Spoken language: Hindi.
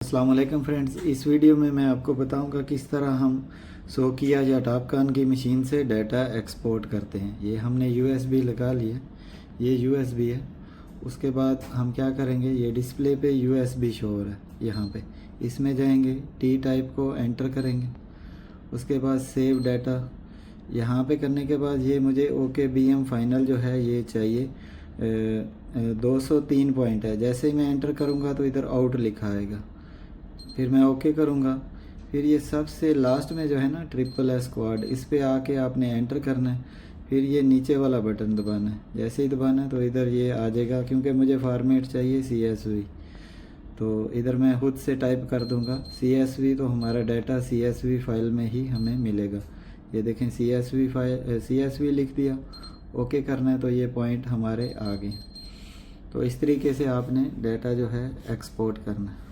अस्सलाम वालेकुम फ्रेंड्स। इस वीडियो में मैं आपको बताऊंगा किस तरह हम सोकिया या टॉपकॉन की मशीन से डाटा एक्सपोर्ट करते हैं। ये हमने यूएसबी लगा लिया, ये यूएसबी है। उसके बाद हम क्या करेंगे, ये डिस्प्ले पे यूएसबी शो हो रहा है यहाँ पे, इसमें जाएंगे, टी टाइप को एंटर करेंगे। उसके बाद सेव डाटा यहाँ पे करने के बाद ये मुझे OKBM फाइनल जो है ये चाहिए। 203 पॉइंट है। जैसे ही मैं एंटर करूँगा तो इधर आउट लिखा आएगा, फिर मैं ओके करूँगा। फिर ये सबसे लास्ट में जो है ना SSS स्क्वाड, इस पे आके आपने एंटर करना है। फिर ये नीचे वाला बटन दबाना है। जैसे ही दबाना है तो इधर ये आ जाएगा, क्योंकि मुझे फॉर्मेट चाहिए CSV, तो इधर मैं खुद से टाइप कर दूंगा CSV, तो हमारा डाटा CSV फाइल में ही हमें मिलेगा। ये देखें CSV फाइल, CSV लिख दिया, ओके करना है तो ये पॉइंट हमारे आ गए। तो इस तरीके से आपने डाटा जो है एक्सपोर्ट करना है।